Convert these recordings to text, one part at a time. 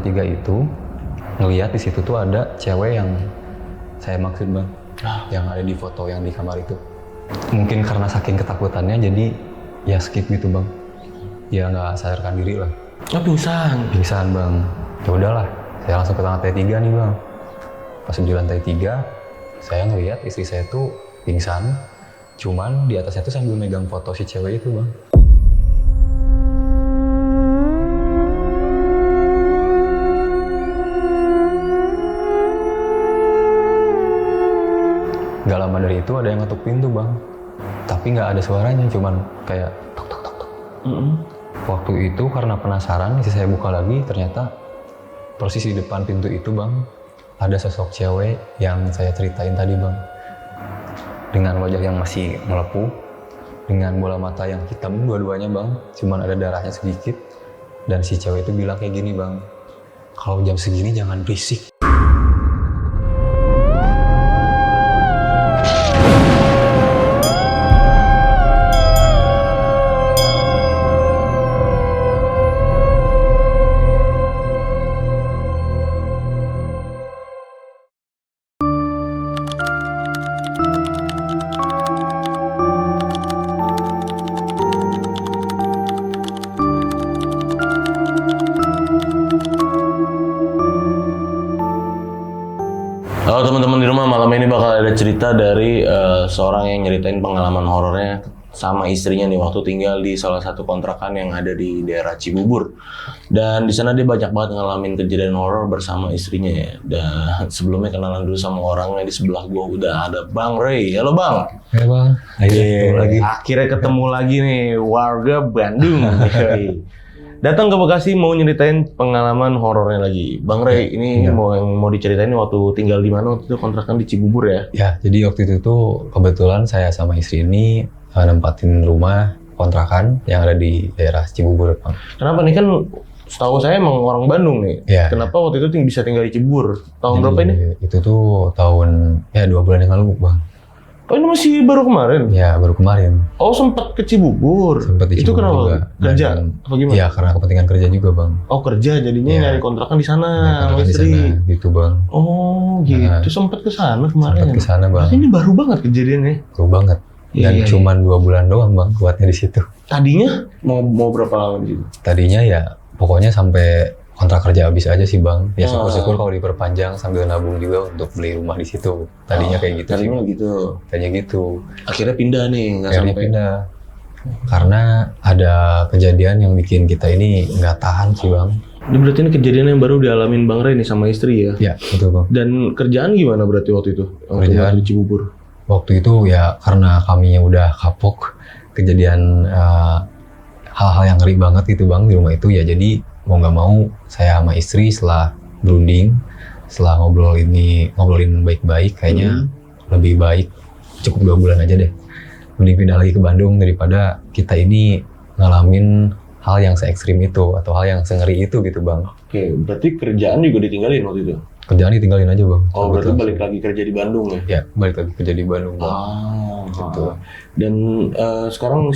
lantai 3 itu ngelihat di situ tuh ada cewek yang saya maksud bang, yang ada di foto yang di kamar itu. Mungkin karena saking ketakutannya jadi ya skip gitu bang, ya nggak sadarkan diri lah. Oh pingsan Bang. Ya udahlah, saya langsung ke lantai 3 nih bang. Pas di lantai 3, saya ngelihat istri saya tuh pingsan, cuman di atasnya tuh sambil megang foto si cewek itu bang. Gak lama dari itu ada yang ngetuk pintu bang, tapi nggak ada suaranya, cuman kayak tok tok tok tok. Waktu itu karena penasaran, saya buka lagi, ternyata persis di depan pintu itu bang, ada sosok cewek yang saya ceritain tadi bang, dengan wajah yang masih melepuh, dengan bola mata yang hitam dua-duanya bang, cuman ada darahnya sedikit, dan si cewek itu bilang kayak gini bang, kalau jam segini jangan berisik. Halo teman-teman di rumah, malam ini bakal ada cerita dari seorang yang nyeritain pengalaman horornya sama istrinya nih waktu tinggal di salah satu kontrakan yang ada di daerah Cibubur. Dan di sana dia banyak banget ngalamin kejadian horor bersama istrinya ya. Dan sebelumnya kenalan dulu sama orangnya, di sebelah gua udah ada Bang Ray. Halo Bang. Ya bang. Ayo lagi. Akhirnya ketemu lagi nih warga Bandung. Datang ke Bekasi mau nyeritain pengalaman horornya lagi. Bang Ray, ini mau diceritain waktu tinggal di mana waktu itu, kontrakan di Cibubur ya? Ya, jadi waktu itu tuh kebetulan saya sama istri ini nempatin rumah kontrakan yang ada di daerah Cibubur, Bang. Kenapa nih, kan setahu saya emang orang Bandung nih. Ya. Kenapa waktu itu bisa tinggal di Cibubur? Tahun berapa ini? Itu tuh tahun 2 bulan yang lalu, Bang. Oh, ini masih baru kemarin? Ya, baru kemarin. Oh, sempat ke Cibubur? Sempat di Itu Cibubur kenapa? juga. Kerja? Apa gimana? Iya, karena kepentingan kerja juga, Bang. Oh, kerja jadinya nyari kontrakan di sana sama Di istri. sana, gitu, Bang. Oh, gitu. Sempat ke sana kemarin. Sempat ke sana, Bang. Berarti ini baru banget kejadiannya. Baru banget. Dan cuman 2 bulan doang, Bang, kuatnya di situ. Tadinya mau berapa lama di situ? Tadinya ya pokoknya sampai kontrak kerja habis aja sih, Bang. Ya syukur-syukur kalau diperpanjang sambil nabung juga untuk beli rumah di situ. Tadinya kayak gitu sih. Tadinya gitu. Akhirnya pindah nih, nggak Akhirnya sampai. pindah. Karena ada kejadian yang bikin kita ini nggak tahan sih, Bang. Ini berarti ini kejadian yang baru dialamin Bang Ray nih sama istri ya? Ya, betul, Bang. Dan kerjaan gimana berarti waktu itu? Kerjaan di Cibubur? Waktu itu ya karena kami udah kapok kejadian hal-hal yang ngeri banget gitu, Bang, di rumah itu ya. Jadi mau nggak mau saya sama istri setelah berunding, setelah ngobrolin baik-baik, kayaknya lebih baik cukup 2 bulan aja deh. Mending pindah lagi ke Bandung daripada kita ini ngalamin hal yang se-ekstrim itu atau hal yang se-ngeri itu gitu, Bang. Oke, berarti kerjaan juga ditinggalin waktu itu? Kerjaan ditinggalin aja, Bang. Oh, berarti balik lagi kerja di Bandung ya? Ya, balik lagi kerja di Bandung, Bang. Gitu. Dan sekarang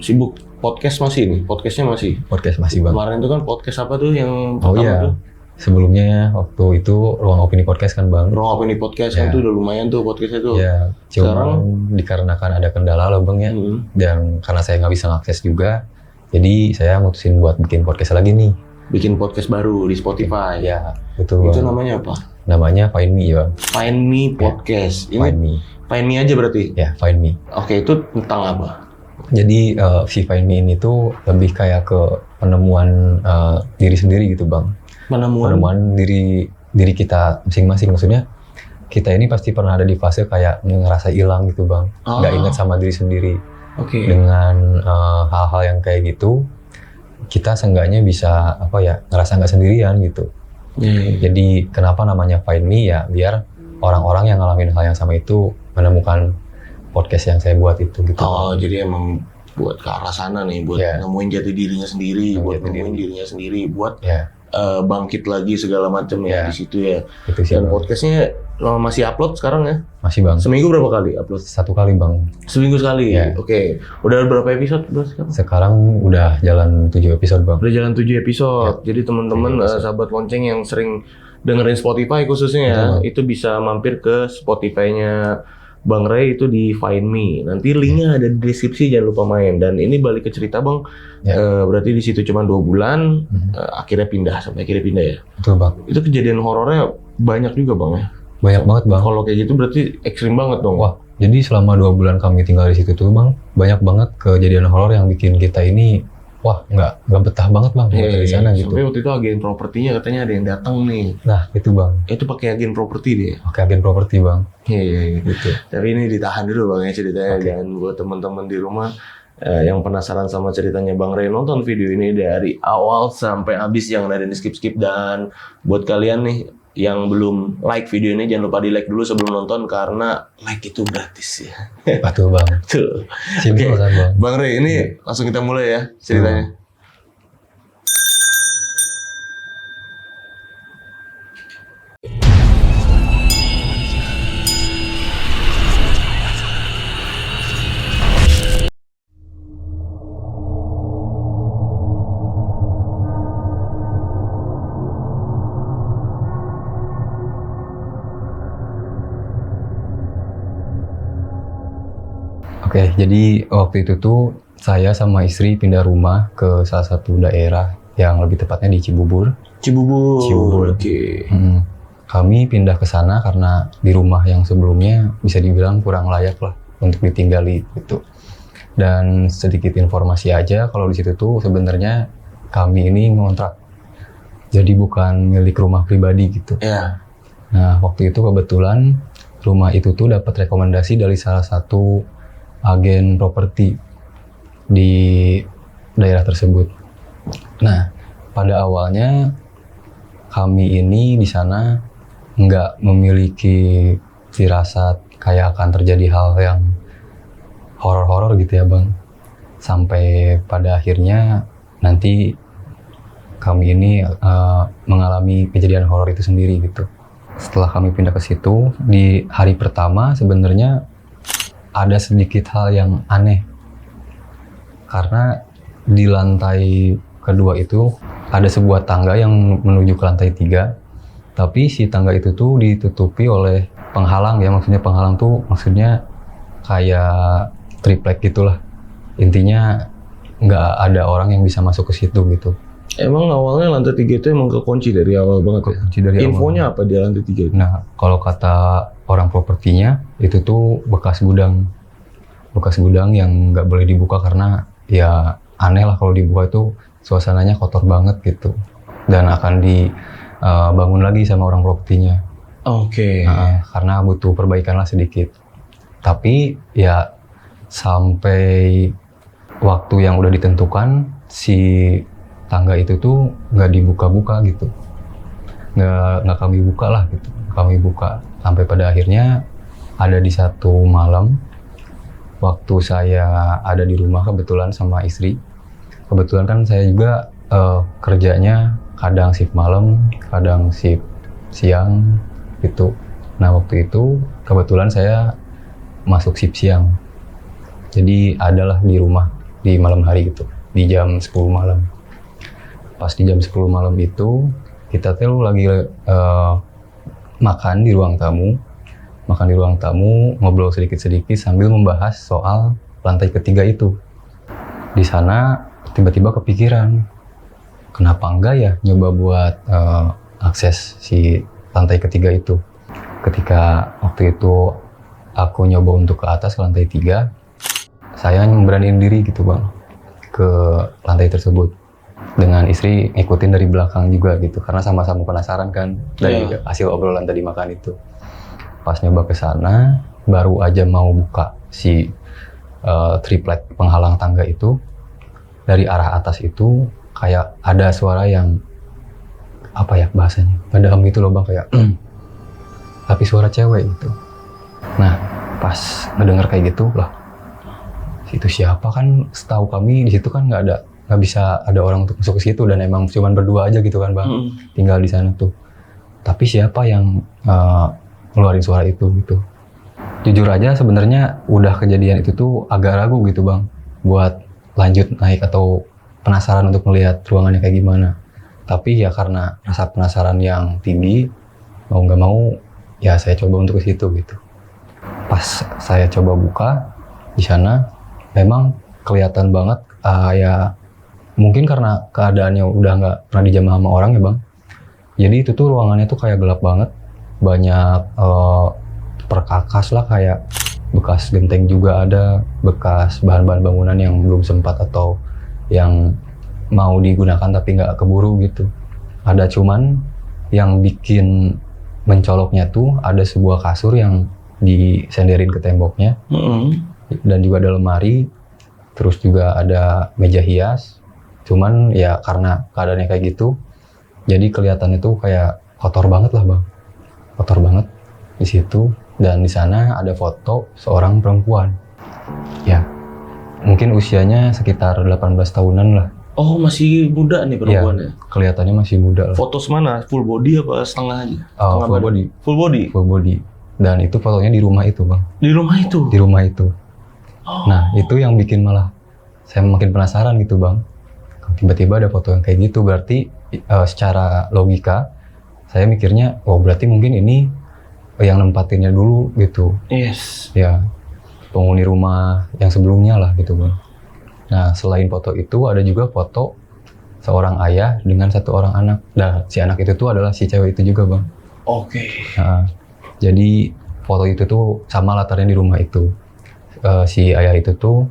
sibuk podcast masih nih? Podcastnya masih? Podcast masih, Bang. Kemarin itu kan podcast apa tuh yang Oh iya, tuh? sebelumnya waktu itu Ruang Opini Podcast kan, Bang. Ruang Opini Podcast kan tuh udah lumayan tuh podcastnya tuh. Ya, cuma dikarenakan ada kendala loh, Bang ya. Dan karena saya nggak bisa ngakses juga, jadi saya mutusin buat bikin podcast lagi nih. Bikin podcast baru di Spotify. Ya, betul, Bang. Itu namanya apa? Namanya Find Me, Bang. Find Me Podcast. Ya, Find Me. Find Me aja berarti? Ya, Find Me. Oke, itu tentang apa? Jadi si Find Me ini tuh lebih kayak ke penemuan diri sendiri gitu, Bang. Penemuan diri kita masing-masing. Maksudnya kita ini pasti pernah ada di fase kayak ngerasa hilang gitu, Bang. Nggak ingat sama diri sendiri. Oke. Dengan hal-hal yang kayak gitu, kita seenggaknya bisa ngerasa nggak sendirian gitu. Jadi kenapa namanya Find Me ya, biar orang-orang yang ngalamin hal yang sama itu menemukan podcast yang saya buat itu gitu. Oh, jadi emang buat ke arah sana nih, buat nemuin jati dirinya sendiri, buat nemuin dirinya sendiri, buat bangkit lagi segala macam ya di situ ya. Itu dan podcastnya masih upload sekarang ya? Masih bang. Seminggu berapa kali upload? 1 kali bang. Seminggu sekali? Iya. Oke. Udah berapa episode bro sekarang? Sekarang udah jalan 7 episode bang. Udah jalan 7 episode. Jadi teman-teman sahabat lonceng yang sering dengerin Spotify khususnya ya, itu bisa mampir ke Spotify-nya Bang Ray itu di Find Me. Nanti linknya ada di deskripsi, jangan lupa main. Dan ini balik ke cerita Bang, berarti di situ cuma 2 bulan, akhirnya pindah ya. Betul bang. Itu kejadian horornya banyak juga Bang ya. Banyak banget bang. Kalau kayak gitu berarti ekstrim banget dong. Wah, jadi selama 2 bulan kami tinggal di situ tuh bang, banyak banget kejadian horor yang bikin kita ini, wah nggak betah banget bang di sana gitu. Sampai waktu itu agen propertinya katanya ada yang datang nih. Nah itu bang. Itu pakai agen properti dia. Pakai agen properti bang. Iya. Gitu. Tapi ini ditahan dulu Bang ya ceritanya. Dan buat teman-teman di rumah yang penasaran sama ceritanya Bang Ray, nonton video ini dari awal sampai habis, jangan ada di skip-skip. Dan buat kalian nih yang belum like video ini, jangan lupa di like dulu sebelum nonton, karena like itu gratis ya. Betul bang. Tuh. Simpel kan bang. Bang Ray, ini langsung kita mulai ya ceritanya. Oke, jadi waktu itu tuh saya sama istri pindah rumah ke salah satu daerah yang lebih tepatnya di Cibubur. Cibubur. Oke. Kami pindah ke sana karena di rumah yang sebelumnya bisa dibilang kurang layak lah untuk ditinggali gitu. Dan sedikit informasi aja, kalau di situ tuh sebenarnya kami ini ngontrak. Jadi bukan milik rumah pribadi gitu. Iya. Nah, waktu itu kebetulan rumah itu tuh dapat rekomendasi dari salah satu agen properti di daerah tersebut. Nah, pada awalnya kami ini di sana nggak memiliki firasat kayak akan terjadi hal yang horor-horor gitu ya bang. Sampai pada akhirnya nanti kami ini mengalami kejadian horor itu sendiri gitu. Setelah kami pindah ke situ, di hari pertama sebenarnya ada sedikit hal yang aneh. Karena di lantai kedua itu ada sebuah tangga yang menuju ke lantai 3. Tapi si tangga itu tuh ditutupi oleh penghalang ya. Maksudnya penghalang tuh maksudnya kayak triplek gitulah. Intinya nggak ada orang yang bisa masuk ke situ gitu. Emang awalnya lantai 3 itu emang kekunci dari awal banget ya? Kunci dari Infonya awal. apa di lantai 3 itu? Nah, kalau kata orang propertinya, itu tuh bekas gudang. Bekas gudang yang nggak boleh dibuka karena ya aneh lah kalau dibuka itu suasananya kotor banget gitu. Dan akan dibangun lagi sama orang propertinya. Oke. Karena butuh perbaikan lah sedikit. Tapi ya sampai waktu yang udah ditentukan, si tangga itu tuh nggak dibuka-buka gitu, nggak kami buka lah gitu, kami buka sampai pada akhirnya ada di satu malam waktu saya ada di rumah kebetulan sama istri. Kebetulan kan saya juga kerjanya kadang shift malam, kadang shift siang gitu. Nah waktu itu kebetulan saya masuk shift siang, jadi adalah di rumah di malam hari gitu, di jam 10 malam. Pas di jam 10 malam itu, kita tuh lagi makan di ruang tamu, ngobrol sedikit-sedikit sambil membahas soal lantai ketiga itu. Di sana tiba-tiba kepikiran, kenapa enggak ya nyoba buat akses si lantai ketiga itu. Ketika waktu itu aku nyoba untuk ke atas ke lantai 3, saya memberaniin diri gitu bang, ke lantai tersebut. Dengan istri ngikutin dari belakang juga gitu, karena sama-sama penasaran kan dari hasil obrolan tadi makan itu. Pas nyoba ke sana, baru aja mau buka si triplek penghalang tangga itu, dari arah atas itu kayak ada suara yang apa ya bahasanya, padahal gitu loh bang, kayak tapi suara cewek gitu. Nah pas ngedenger kayak gitu lah, itu siapa, kan setahu kami di situ kan nggak bisa ada orang untuk masuk ke situ, dan emang cuman berdua aja gitu kan bang, tinggal di sana tuh. Tapi siapa yang ngeluarin suara itu gitu. Jujur aja sebenarnya udah kejadian itu tuh agak ragu gitu bang, buat lanjut naik atau penasaran untuk melihat ruangannya kayak gimana. Tapi ya karena rasa penasaran yang tinggi, mau nggak mau ya saya coba untuk ke situ gitu. Pas saya coba buka di sana, memang kelihatan banget ya mungkin karena keadaannya udah nggak pernah dijamah sama orang ya bang. Jadi itu tuh ruangannya tuh kayak gelap banget, banyak perkakas lah, kayak bekas genteng juga ada, bekas bahan-bahan bangunan yang belum sempat atau yang mau digunakan tapi nggak keburu gitu. Ada cuman yang bikin mencoloknya tuh ada sebuah kasur yang disenderin ke temboknya, dan juga ada lemari, terus juga ada meja hias. Cuman ya karena keadaannya kayak gitu, jadi kelihatan itu kayak kotor banget lah bang, kotor banget di situ. Dan di sana ada foto seorang perempuan, ya mungkin usianya sekitar 18 tahunan lah. Oh, masih muda nih perempuannya. Kelihatannya masih muda lah. Foto semana? Full body apa setengah aja? Setengah Full badan? body. Full body? Full body. Dan itu fotonya di rumah itu bang. Di rumah itu? Di rumah itu. Oh. Nah itu yang bikin malah saya makin penasaran gitu bang. Tiba-tiba ada foto yang kayak gitu, berarti secara logika saya mikirnya, oh berarti mungkin ini yang nempatinnya dulu gitu. Yes. Ya, penghuni rumah yang sebelumnya lah gitu bang. Nah selain foto itu ada juga foto seorang ayah dengan satu orang anak. Nah si anak itu tuh adalah si cewek itu juga bang. Oke. Nah, jadi foto itu tuh sama latarnya di rumah itu. Si ayah itu tuh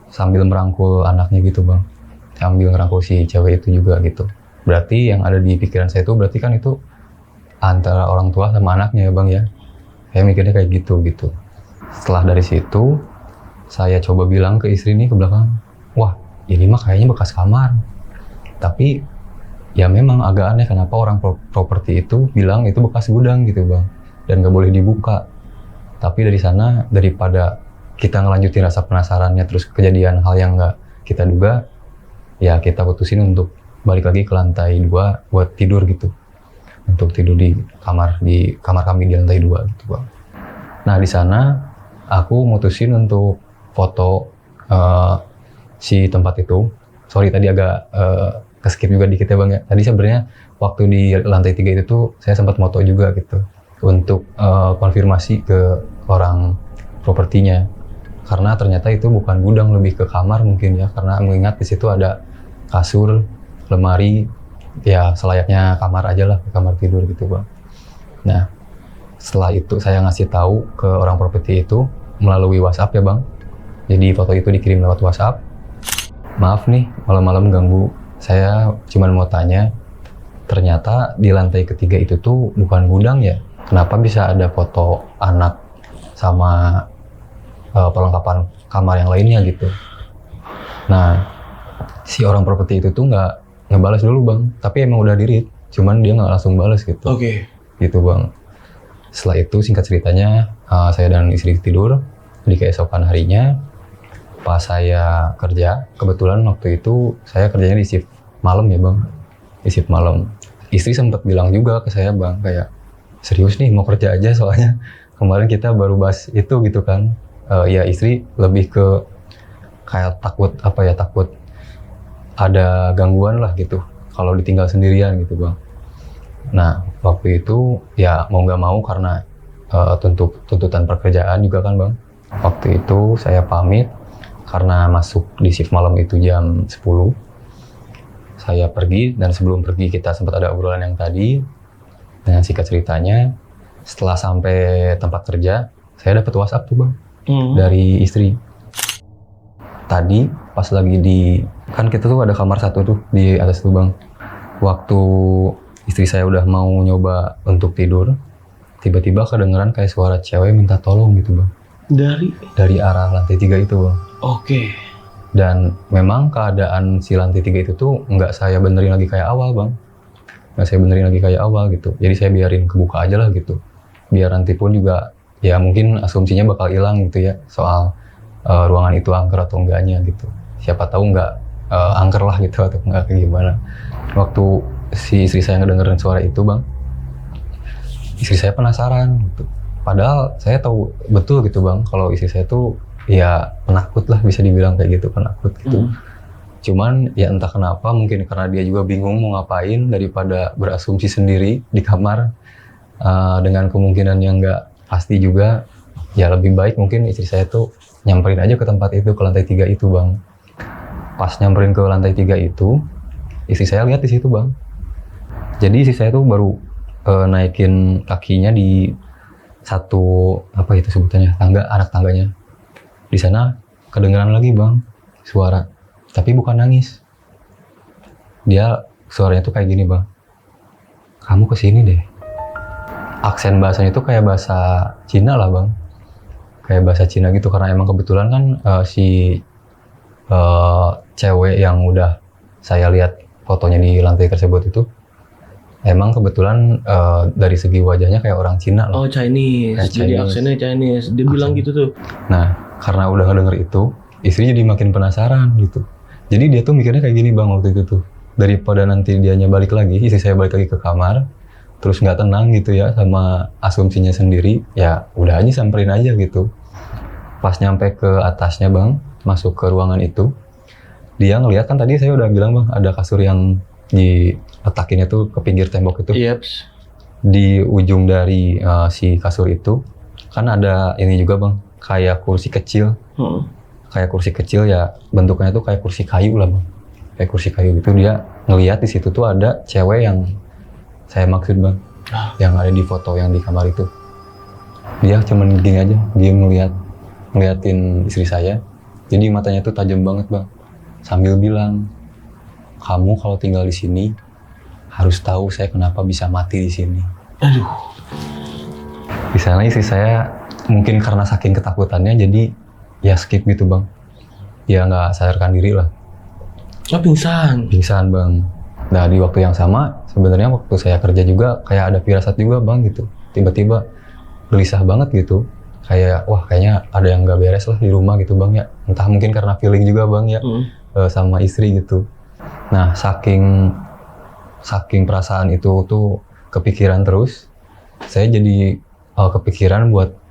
sambil merangkul anaknya gitu bang, sambil merangkul si cewek itu juga gitu. Berarti yang ada di pikiran saya itu berarti kan itu antara orang tua sama anaknya ya bang ya. Saya mikirnya kayak gitu. Setelah dari situ saya coba bilang ke istri nih ke belakang, wah ini mah kayaknya bekas kamar. Tapi ya memang agak aneh kenapa orang properti itu bilang itu bekas gudang gitu bang, dan nggak boleh dibuka. Tapi dari sana, daripada kita ngelanjutin rasa penasarannya terus kejadian hal yang nggak kita duga, ya kita putusin untuk balik lagi ke lantai 2 buat tidur gitu. Untuk tidur di kamar kami di lantai 2 gitu bang. Nah di sana aku mutusin untuk foto si tempat itu. Sorry tadi agak keskip juga dikit ya bang ya. Tadi sebenarnya waktu di lantai 3 itu tuh saya sempat foto juga gitu untuk konfirmasi ke orang propertinya, karena ternyata itu bukan gudang, lebih ke kamar mungkin ya, karena mengingat di situ ada kasur, lemari, ya selayaknya kamar aja lah, kamar tidur gitu bang. Nah setelah itu saya ngasih tahu ke orang properti itu melalui WhatsApp ya bang. Jadi foto itu dikirim lewat WhatsApp. Maaf nih malam-malam ganggu, saya cuma mau tanya, ternyata di lantai ketiga itu tuh bukan gudang ya? Kenapa bisa ada foto anak sama perlengkapan kamar yang lainnya gitu? Nah si orang properti itu tuh nggak ngebalas dulu bang, tapi emang udah di-read, cuman dia nggak langsung balas gitu. Oke. Gitu bang. Setelah itu singkat ceritanya saya dan istri tidur. Di keesokan harinya pas saya kerja, kebetulan waktu itu saya kerjanya di shift malam ya bang, di shift malam. Istri sempat bilang juga ke saya bang, kayak serius nih mau kerja aja soalnya kemarin kita baru bahas itu gitu kan. Ya istri lebih ke kayak takut ada gangguan lah gitu kalau ditinggal sendirian gitu bang. Nah waktu itu ya mau nggak mau karena tuntutan pekerjaan juga kan bang. Waktu itu saya pamit karena masuk di shift malam itu jam 10. Saya pergi, dan sebelum pergi kita sempat ada obrolan yang tadi. Dengan singkat ceritanya, setelah sampai tempat kerja, saya dapat WhatsApp tuh bang dari istri. Tadi pas lagi kan kita tuh ada kamar satu tuh di atas tuh bang. Waktu istri saya udah mau nyoba untuk tidur, tiba-tiba kedengeran kayak suara cewek minta tolong gitu bang. Dari arah lantai 3 itu bang. Oke. Dan memang keadaan si lantai 3 itu tuh nggak saya benerin lagi kayak awal bang. Nggak saya benerin lagi kayak awal gitu. Jadi saya biarin kebuka aja lah gitu. Biar nanti pun juga ya mungkin asumsinya bakal hilang gitu ya soal ruangan itu angker atau enggaknya gitu. Siapa tahu nggak angker lah gitu atau nggak kayak gimana. Waktu si istri saya ngedengerin suara itu bang, istri saya penasaran gitu. Padahal saya tahu betul gitu bang, kalau istri saya tuh ya penakut lah, bisa dibilang kayak gitu, penakut gitu. Cuman ya entah kenapa, mungkin karena dia juga bingung mau ngapain, daripada berasumsi sendiri di kamar dengan kemungkinan yang nggak pasti juga, ya lebih baik mungkin istri saya tuh nyamperin aja ke tempat itu, ke lantai 3 itu bang. Pas nyamperin ke lantai 3 itu, istri saya lihat di situ bang. Jadi istri saya tuh baru naikin kakinya di satu, apa itu sebutannya, tangga, anak tangganya. Di sana kedengeran lagi bang suara, tapi bukan nangis. Dia suaranya tuh kayak gini bang, kamu kesini deh. Aksen bahasanya tuh kayak bahasa Cina lah bang, kayak bahasa Cina gitu, karena emang kebetulan kan si cewek yang udah saya lihat fotonya di lantai tersebut itu emang kebetulan dari segi wajahnya kayak orang Cina lah. Oh Chinese, Kayak jadi Chinese. aksennya Chinese. Dia bilang gitu tuh. Nah, karena udah ngedenger itu, istri jadi makin penasaran gitu. Jadi dia tuh mikirnya kayak gini bang waktu itu tuh, daripada nanti dianya balik lagi, istri saya balik lagi ke kamar, terus nggak tenang gitu ya sama asumsinya sendiri, ya udah aja samperin aja gitu. Pas nyampe ke atasnya bang, masuk ke ruangan itu, dia ngeliat kan tadi saya udah bilang bang, ada kasur yang diletakinnya tuh ke pinggir tembok itu. Yeps. Di ujung dari si kasur itu kan ada ini juga bang, kayak kursi kecil. Kayak kursi kecil ya, bentuknya tuh kayak kursi kayu lah bang, kayak kursi kayu gitu. Dia ngelihat di situ tuh ada cewek yang saya maksud bang, yang ada di foto yang di kamar itu. Dia cuman gini aja, dia ngeliatin istri saya. Jadi matanya tuh tajam banget bang, sambil bilang, kamu kalau tinggal di sini harus tahu saya kenapa bisa mati di sini. Aduh. Di sana istri saya mungkin karena saking ketakutannya jadi ya skip gitu bang, ya nggak sadarkan diri lah. Oh pingsan. Pingsan bang. Nah di waktu yang sama sebenarnya waktu saya kerja juga kayak ada firasat juga bang gitu. Tiba-tiba gelisah banget gitu. Kayak wah kayaknya ada yang nggak beres lah di rumah gitu bang ya. Entah mungkin karena feeling juga bang ya sama istri gitu. Nah saking perasaan itu tuh kepikiran terus, saya jadi kepikiran buat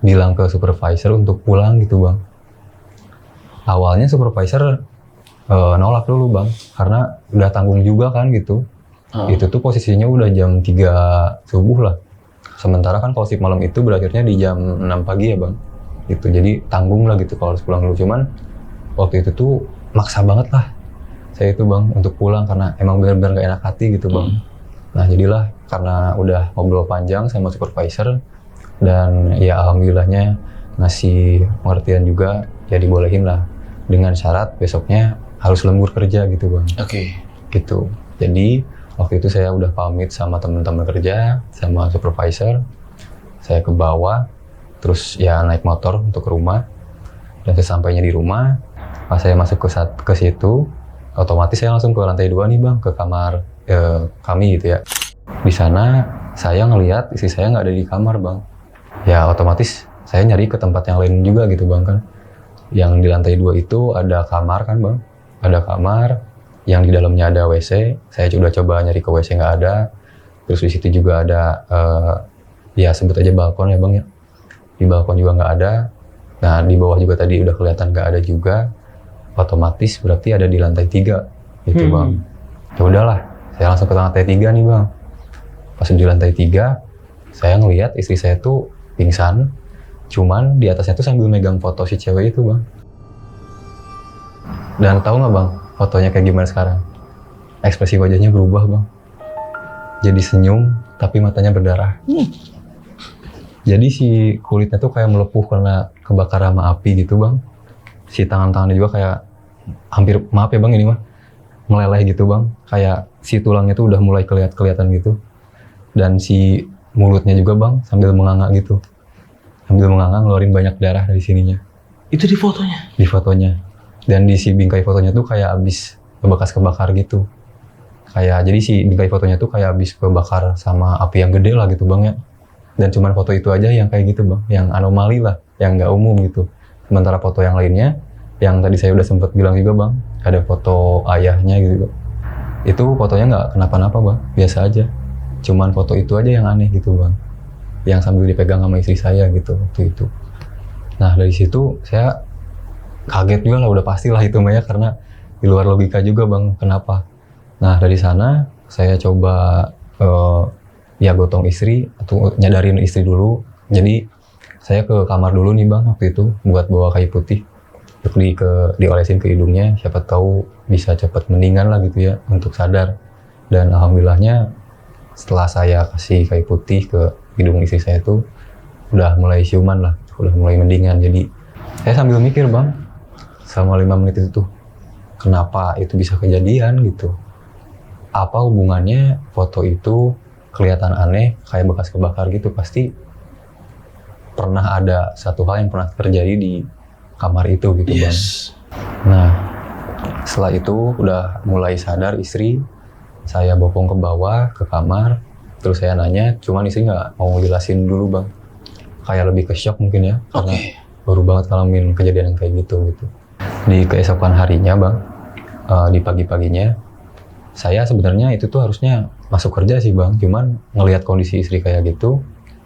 bilang ke supervisor untuk pulang gitu bang. Awalnya supervisor nolak dulu bang, karena udah tanggung juga kan gitu. Itu tuh posisinya udah jam 3 subuh lah. Sementara kan kalau shift malam itu berakhirnya di jam 6 pagi ya bang. Gitu, jadi tanggung lah gitu kalau harus pulang dulu. Cuman waktu itu tuh maksa banget lah saya itu bang untuk pulang karena emang benar-benar gak enak hati gitu bang. Nah jadilah karena udah ngobrol panjang sama supervisor, dan ya alhamdulillahnya ngasih pengertian juga, ya dibolehin lah dengan syarat besoknya harus lembur kerja gitu bang. Oke. Gitu. Jadi waktu itu saya udah pamit sama teman-teman kerja, sama supervisor, saya ke bawah, terus ya naik motor untuk ke rumah. Dan sesampainya di rumah, pas saya masuk ke situ, otomatis saya langsung ke lantai 2 nih bang, ke kamar kami gitu ya. Di sana saya ngelihat istri saya nggak ada di kamar bang. Ya otomatis saya nyari ke tempat yang lain juga gitu bang kan. Yang di lantai 2 itu ada kamar kan bang. Ada kamar yang di dalamnya ada WC. Saya udah coba nyari ke WC nggak ada. Terus di situ juga ada ya sebut aja balkon ya bang ya. Di balkon juga nggak ada. Nah di bawah juga tadi udah kelihatan nggak ada juga. Otomatis berarti ada di lantai 3 gitu bang. Ya udahlah, saya langsung ke lantai 3 nih bang. Pas di lantai 3 saya ngelihat istri saya tuh pingsan, cuman di atasnya tuh sambil megang foto si cewek itu bang. Dan tahu nggak bang, fotonya kayak gimana sekarang? Ekspresi wajahnya berubah bang. Jadi senyum, tapi matanya berdarah. Jadi si kulitnya tuh kayak melepuh karena kebakar sama api gitu bang. Si tangan-tangannya juga kayak hampir, maaf ya bang ini mah, meleleh gitu bang. Kayak si tulangnya tuh udah mulai kelihatan gitu. Dan si mulutnya juga bang sambil menganga gitu, sambil menganga ngeluarin banyak darah dari sininya. Itu di fotonya? Di fotonya. Dan di si bingkai fotonya tuh kayak abis bekas kebakar gitu. Kayak jadi si bingkai fotonya tuh kayak abis kebakar sama api yang gede lah gitu bang ya. Dan cuman foto itu aja yang kayak gitu bang, yang anomali lah, yang nggak umum gitu. Sementara foto yang lainnya, yang tadi saya udah sempat bilang juga bang, ada foto ayahnya gitu. Itu fotonya nggak kenapa-napa bang, biasa aja. Cuman foto itu aja yang aneh gitu bang. yang sambil dipegang sama istri saya gitu waktu itu. Nah dari situ saya kaget juga lah, udah pastilah itu Maya, karena di luar logika juga bang, kenapa. Nah dari sana saya coba ya gotong istri atau nyadarin istri dulu. Jadi saya ke kamar dulu nih bang waktu itu buat bawa kayu putih untuk diolesin ke hidungnya, siapa tahu bisa cepat mendingan lah gitu ya untuk sadar. Dan alhamdulillahnya setelah saya kasih kayu putih ke hidung istri saya tuh udah mulai siuman lah, udah mulai mendingan. Jadi saya sambil mikir bang selama 5 menit itu tuh kenapa itu bisa kejadian gitu, apa hubungannya foto itu kelihatan aneh kayak bekas kebakar gitu. Pasti pernah ada satu hal yang pernah terjadi di kamar itu gitu bang. Nah setelah itu udah mulai sadar istri, saya bopong ke bawah ke kamar, terus saya nanya, cuman istri nggak mau jelasin dulu bang, kayak lebih ke shock mungkin ya, karena baru banget ngalamin kejadian yang kayak gitu. Di keesokan harinya bang, di pagi-paginya saya sebenarnya itu tuh harusnya masuk kerja sih bang, cuman ngelihat kondisi istri kayak gitu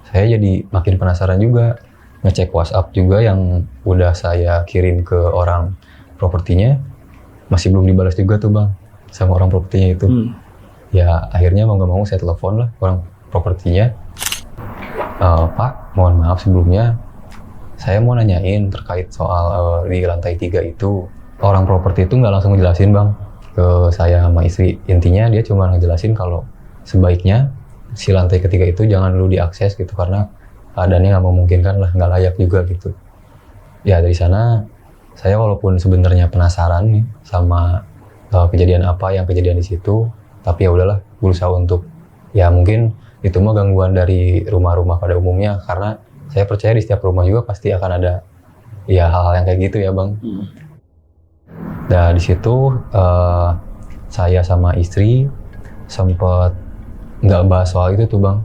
saya jadi makin penasaran juga, ngecek WhatsApp juga yang udah saya kirim ke orang propertinya, masih belum dibalas juga tuh bang sama orang propertinya itu. Ya akhirnya mau nggak mau saya telepon lah orang propertinya, Pak mohon maaf sebelumnya saya mau nanyain terkait soal di lantai 3 itu. Orang properti itu nggak langsung ngejelasin bang ke saya sama istri, intinya dia cuma ngejelasin kalau sebaiknya si lantai ketiga itu jangan dulu diakses gitu, karena keadaannya nggak memungkinkan lah, nggak layak juga gitu. Ya dari sana saya walaupun sebenarnya penasaran nih sama kejadian apa yang kejadian di situ, tapi ya udahlah berusaha untuk ya mungkin itu mah gangguan dari rumah-rumah pada umumnya, karena saya percaya di setiap rumah juga pasti akan ada ya hal-hal yang kayak gitu ya bang. Nah di situ saya sama istri sempet nggak bahas soal itu tuh bang.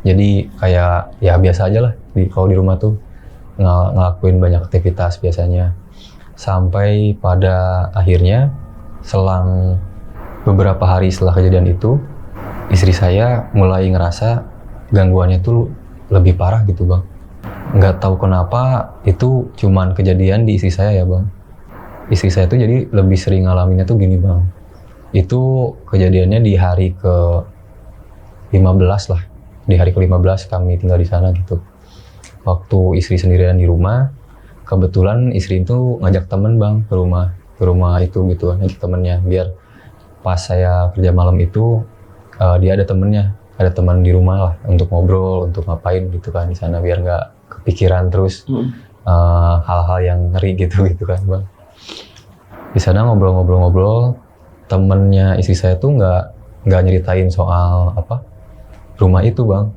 Jadi kayak ya biasa aja lah kalau di rumah tuh ngelakuin banyak aktivitas biasanya. Sampai pada akhirnya selang beberapa hari setelah kejadian itu, istri saya mulai ngerasa gangguannya tuh lebih parah gitu bang. Nggak tahu kenapa itu cuman kejadian di istri saya ya bang. Istri saya tuh jadi lebih sering ngalaminnya tuh gini bang. Itu kejadiannya di hari ke-15 lah. Di hari ke-15 kami tinggal di sana gitu. Waktu istri sendirian di rumah, kebetulan istri itu ngajak temen bang ke rumah itu gitu, ngajak temennya biar pas saya kerja malam itu dia ada temennya, ada teman di rumah lah untuk ngobrol, untuk ngapain gitu kan di sana biar nggak kepikiran terus hal-hal yang ngeri gitu kan bang. Di sana ngobrol-ngobrol, temennya istri saya tuh nggak nyeritain soal apa rumah itu bang,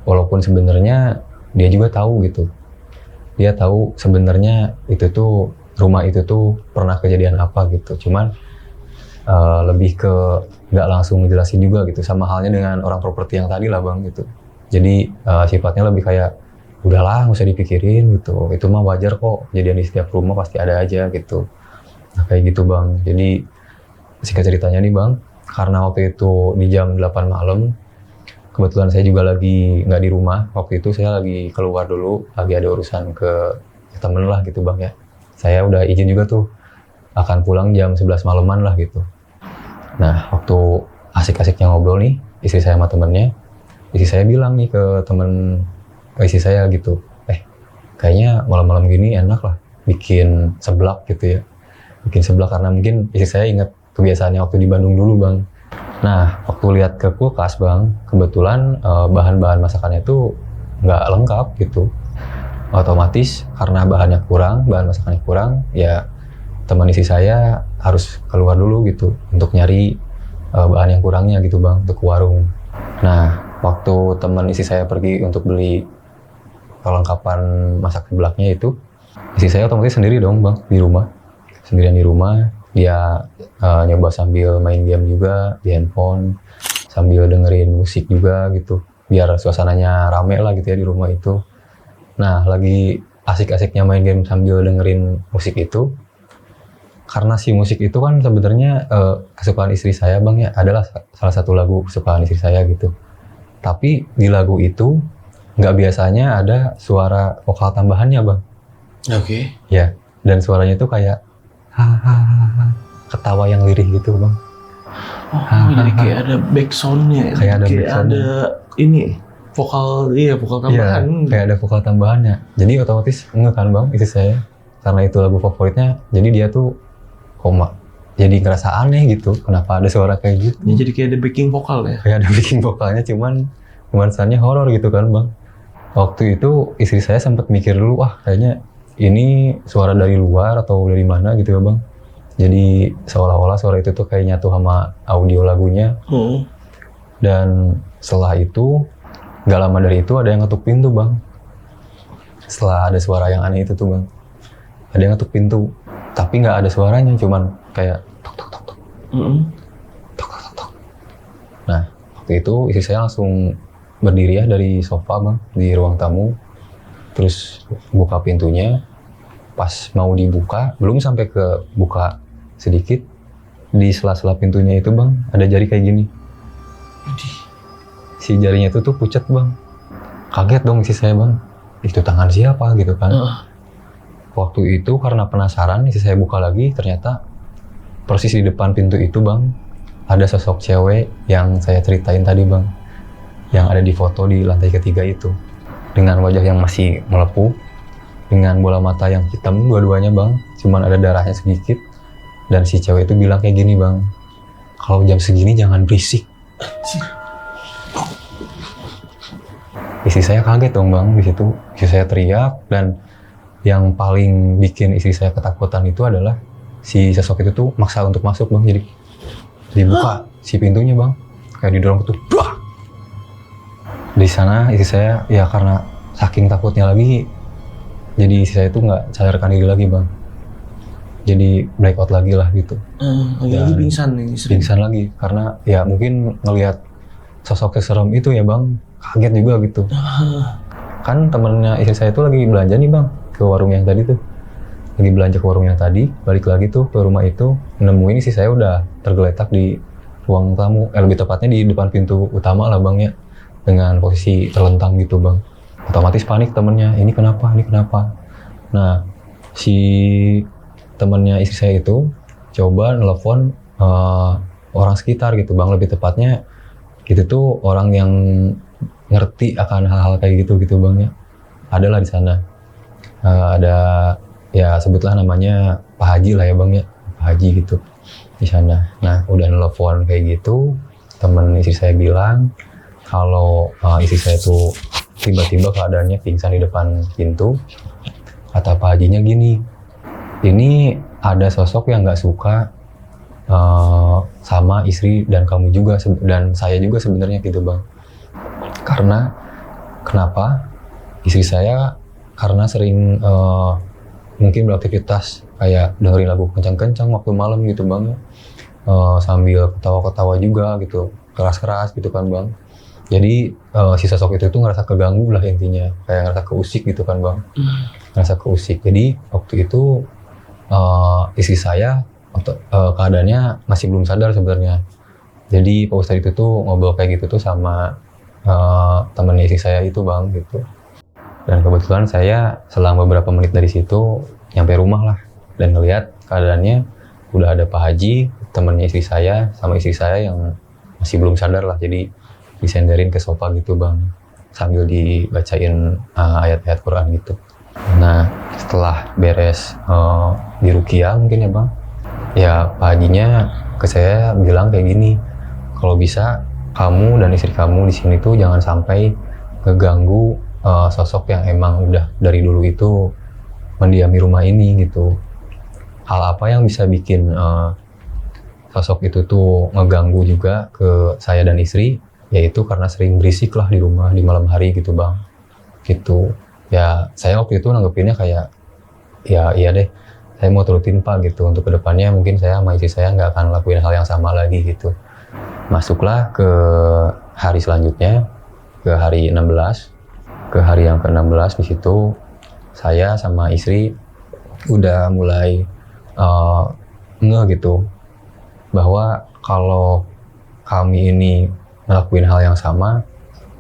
walaupun sebenarnya dia juga tahu gitu. Dia tahu sebenarnya itu tuh rumah itu tuh pernah kejadian apa gitu, cuman lebih ke nggak langsung ngejelasin juga gitu, sama halnya dengan orang properti yang tadi lah bang gitu. Jadi sifatnya lebih kayak udahlah nggak usah dipikirin gitu, itu mah wajar kok, kejadian di setiap rumah pasti ada aja gitu. Nah kayak gitu bang. Jadi singkat ceritanya nih bang, karena waktu itu di jam 8 malam, kebetulan saya juga lagi nggak di rumah waktu itu, saya lagi keluar dulu, lagi ada urusan ke temen lah gitu bang ya. Saya udah izin juga tuh akan pulang jam 11 malaman lah gitu. Nah waktu asik-asiknya ngobrol nih istri saya sama temennya, istri saya bilang nih ke istri saya gitu, kayaknya malam-malam gini enak lah bikin seblak gitu ya. Bikin seblak karena mungkin istri saya ingat kebiasaannya waktu di Bandung dulu bang. Nah waktu lihat ke kulkas bang, kebetulan bahan-bahan masakannya itu nggak lengkap gitu. Otomatis karena bahan masakannya kurang, ya teman istri saya harus keluar dulu gitu untuk nyari bahan yang kurangnya gitu bang, untuk ke warung. Nah waktu teman istri saya pergi untuk beli perlengkapan masak seblaknya itu, istri saya otomatis sendiri dong bang di rumah, sendirian di rumah. Dia nyoba sambil main game juga di handphone, sambil dengerin musik juga gitu, biar suasananya rame lah gitu ya di rumah itu. Nah lagi asik-asiknya main game sambil dengerin musik itu, karena si musik itu kan sebenarnya kesukaan istri saya bang ya, adalah salah satu lagu kesukaan istri saya gitu. Tapi di lagu itu nggak biasanya ada suara vokal tambahannya bang. Oke. Ya, dan suaranya tuh kayak hahaha, ketawa yang lirih gitu bang. Oh, jadi kayak ada back sound-nya. Kayak ada back sound-nya. Ada ini vokal tambahan. Iya, kayak ada vokal tambahannya. Jadi otomatis nge kan bang, istri saya. Karena itu lagu favoritnya, jadi dia tuh koma. Jadi ngerasa aneh gitu, kenapa ada suara kayak gitu. Ya, jadi kayak ada backing vokal ya? Kayak ada backing vokalnya, cuman nuansanya horor gitu kan bang. Waktu itu istri saya sempat mikir dulu, wah kayaknya ini suara dari luar atau dari mana gitu ya bang. Jadi seolah-olah suara itu tuh kayak nyatu sama audio lagunya. Dan setelah itu, gak lama dari itu ada yang ngetuk pintu bang. Setelah ada suara yang aneh itu tuh bang, ada yang ngetuk pintu. Tapi nggak ada suaranya, cuman kayak tok tok tok tok. Tok tok tok tok. Nah, waktu itu istri saya langsung berdiri ya dari sofa bang, di ruang tamu. Terus buka pintunya. Pas mau dibuka, belum sampai ke buka sedikit, di sela-sela pintunya itu bang, ada jari kayak gini. Si jarinya itu tuh pucat bang. Kaget dong istri saya bang, itu tangan siapa gitu kan. Waktu itu karena penasaran, istri saya buka lagi, ternyata persis di depan pintu itu bang, ada sosok cewek yang saya ceritain tadi bang, yang ada di foto di lantai ketiga itu, dengan wajah yang masih melepuh, dengan bola mata yang hitam dua-duanya bang, cuman ada darahnya sedikit. Dan si cewek itu bilang kayak gini bang, kalau jam segini jangan berisik. Istri saya kaget dong bang di situ, istri saya teriak. Dan yang paling bikin istri saya ketakutan itu adalah si sosok itu tuh maksa untuk masuk bang, jadi dibuka si pintunya bang, kayak didorong gitu. Di sana istri saya ya karena saking takutnya lagi, jadi istri saya itu nggak sadarkan diri lagi bang, jadi blackout lagi lah gitu. Lagi pingsan nih. Pingsan lagi karena ya mungkin ngelihat sosok serem itu ya bang, kaget juga gitu. Kan temennya istri saya itu lagi belanja nih bang, ke warung yang tadi tuh, lagi belanja ke warung yang tadi, balik lagi tuh ke rumah itu, nemuin istri saya udah tergeletak di ruang tamu, lebih tepatnya di depan pintu utama lah bang ya, dengan posisi terlentang gitu bang. Otomatis panik temennya, ini kenapa. Nah, si temennya istri saya itu coba nelfon orang sekitar gitu bang, lebih tepatnya itu tuh orang yang ngerti akan hal-hal kayak gitu bang ya. Adalah di sana, ada ya sebutlah namanya Pak Haji lah ya bang ya, Pak Haji gitu di sana. Nah udah nelfon kayak gitu, temen istri saya bilang kalau istri saya tuh tiba-tiba keadaannya pingsan di depan pintu. Kata Pak Hajinya gini, ini ada sosok yang nggak suka sama istri dan kamu juga, dan saya juga sebenarnya gitu bang. Karena kenapa? Istri saya karena sering mungkin beraktivitas kayak dengerin lagu kencang-kencang waktu malam gitu bang, sambil ketawa-ketawa juga gitu, keras-keras gitu kan bang. Jadi si sosok itu tuh ngerasa keganggu lah intinya, kayak ngerasa keusik gitu kan bang, ngerasa keusik. Jadi waktu itu istri saya keadaannya masih belum sadar sebenarnya. Jadi Pak Ustadz itu tuh ngobrol kayak gitu tuh sama temennya istri saya itu bang gitu. Dan kebetulan saya selang beberapa menit dari situ nyampe rumah lah, dan ngelihat keadaannya udah ada Pak Haji, temennya istri saya sama istri saya yang masih belum sadar lah. Jadi disenderin ke sofa gitu bang, sambil dibacain ayat-ayat Quran gitu. Nah setelah beres di Ruqyah mungkin ya bang, ya Pak Hajinya ke saya bilang kayak gini, kalau bisa kamu dan istri kamu di sini tuh jangan sampai ngeganggu sosok yang emang udah dari dulu itu mendiami rumah ini gitu. Hal apa yang bisa bikin sosok itu tuh ngeganggu juga ke saya dan istri, yaitu karena sering berisik lah di rumah di malam hari gitu bang. Gitu. Ya saya waktu itu nanggepinnya kayak, ya iya deh, saya mau turutin Pak gitu. Untuk kedepannya mungkin saya sama istri saya nggak akan lakuin hal yang sama lagi gitu. Masuklah ke hari selanjutnya, ke hari 16, ke hari yang ke-16. Di situ saya sama istri udah mulai gitu, bahwa kalau kami ini ngelakuin hal yang sama,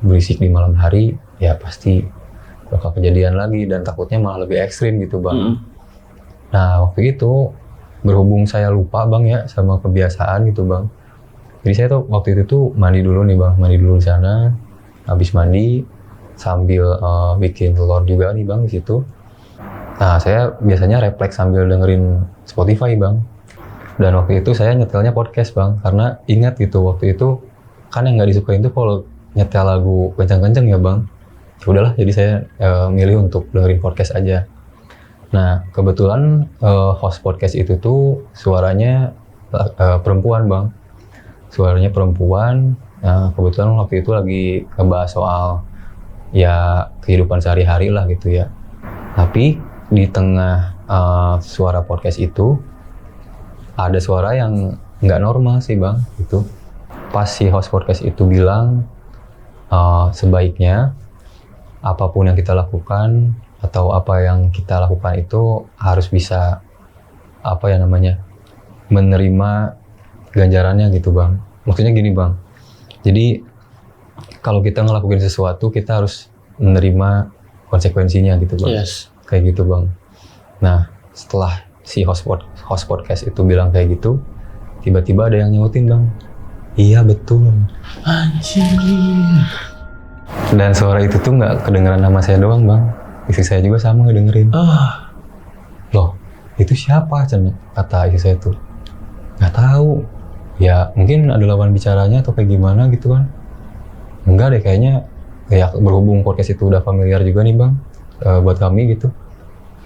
berisik di malam hari, ya pasti bakal kejadian lagi dan takutnya malah lebih ekstrim gitu bang. Nah waktu itu berhubung saya lupa bang ya sama kebiasaan gitu bang. Jadi saya tuh waktu itu tuh mandi dulu nih bang, mandi dulu di sana. Habis mandi sambil bikin telur juga nih bang di situ. Nah saya biasanya refleks sambil dengerin Spotify bang. Dan waktu itu saya nyetelnya podcast bang, karena ingat gitu waktu itu kan yang nggak disukain tuh kalau nyetel lagu kenceng-kenceng ya bang. Ya udahlah, jadi saya milih untuk dengerin podcast aja. Nah kebetulan host podcast itu tuh suaranya perempuan bang, suaranya perempuan. Nah kebetulan waktu itu lagi ngebahas soal ya kehidupan sehari-hari lah gitu ya. Tapi di tengah suara podcast itu ada suara yang nggak normal sih bang. Itu pas si host podcast itu bilang sebaiknya apapun yang kita lakukan atau apa yang kita lakukan itu harus bisa apa ya namanya menerima ganjarannya gitu bang. Maksudnya gini bang, jadi kalau kita ngelakuin sesuatu kita harus menerima konsekuensinya gitu bang. Yes. Kayak gitu bang. Nah setelah si host podcast itu bilang kayak gitu, tiba-tiba ada yang nyautin bang, iya betul. Anjir. Dan suara itu tuh nggak kedengeran nama saya doang bang, istri saya juga sama ngedengerin. Loh itu siapa Cen? Kata istri saya tuh, nggak tahu. Ya mungkin ada lawan bicaranya atau kayak gimana gitu kan. Enggak deh kayaknya, kayak berhubung podcast itu udah familiar juga nih bang buat kami gitu.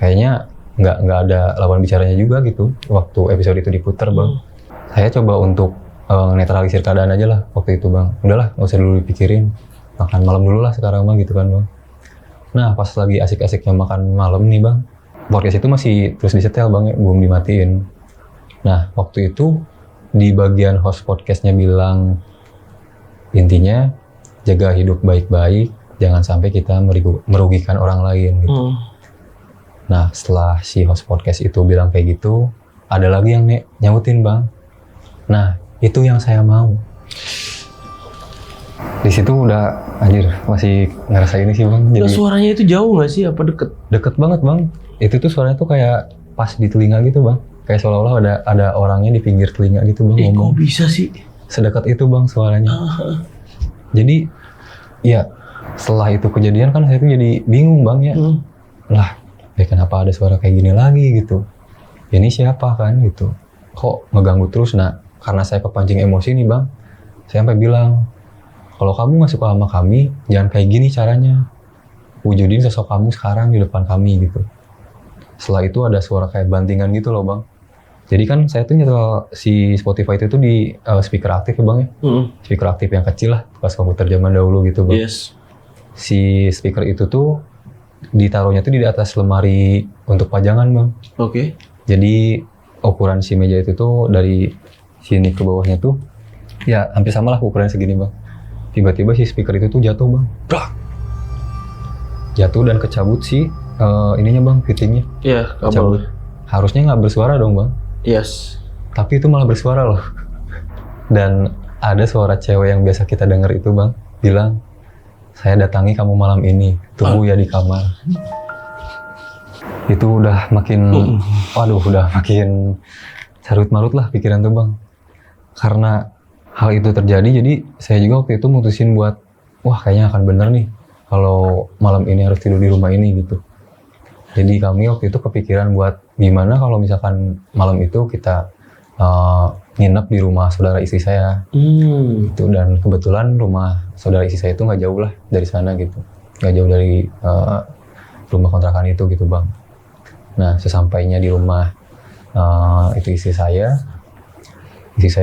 Kayaknya nggak ada lawan bicaranya juga gitu waktu episode itu diputar bang. Saya coba untuk netralisir keadaan aja lah waktu itu bang. Udahlah nggak usah dulu dipikirin, makan malam dulu lah sekarang bang gitu kan bang. Nah pas lagi asik-asiknya makan malam nih bang, podcast itu masih terus disetel bang ya, belum dimatiin. Nah waktu itu di bagian host podcastnya bilang intinya jaga hidup baik-baik, jangan sampai kita merugikan orang lain gitu. Nah setelah si host podcast itu bilang kayak gitu, ada lagi yang nyautin bang. Nah itu yang saya mau. Di situ udah anjir masih ngerasa ini sih bang. Jadi suaranya itu jauh nggak sih? Apa deket? Deket banget bang. Itu tuh suaranya tuh kayak pas di telinga gitu bang. Kayak seolah-olah ada orangnya di pinggir telinga gitu bang ngomong. Kok bisa sih? Sedekat itu bang suaranya. Jadi ya setelah itu kejadian kan saya tuh jadi bingung bang ya. Lah kenapa ada suara kayak gini lagi gitu. Ini siapa kan gitu. Kok ngeganggu terus. Nah karena saya kepancing emosi nih bang, saya sampai bilang, kalau kamu nggak suka sama kami, jangan kayak gini caranya. Wujudin sosok kamu sekarang di depan kami gitu. Setelah itu ada suara kayak bantingan gitu loh bang. Jadi kan saya tuh nyetel si Spotify itu tuh di speaker aktif ya bang ya. Speaker aktif yang kecil lah, pas komputer zaman dahulu gitu bang. Yes. Si speaker itu tuh ditaruhnya tuh di atas lemari untuk pajangan bang. Oke. Jadi ukuran si meja itu tuh dari sini ke bawahnya tuh ya hampir sama lah ukuran segini bang. Tiba-tiba si speaker itu tuh jatuh bang. Brak! Jatuh dan kecabut si ininya bang, fittingnya. Iya, Kecabut. Harusnya nggak bersuara dong bang. Yes. Tapi itu malah bersuara loh. Dan ada suara cewek yang biasa kita dengar itu bang, bilang, saya datangi kamu malam ini, tunggu ya di kamar. Itu udah makin, waduh udah makin carut-marut lah pikiran tuh bang. Karena hal itu terjadi, jadi saya juga waktu itu mutusin buat, wah kayaknya akan bener nih kalau malam ini harus tidur di rumah ini gitu. Jadi kami waktu itu kepikiran buat gimana kalau misalkan malam itu kita nginep di rumah saudara istri saya. Gitu. Dan kebetulan rumah saudara istri saya itu nggak jauh lah dari sana gitu, nggak jauh dari rumah kontrakan itu gitu bang. Nah sesampainya di rumah itu istri saya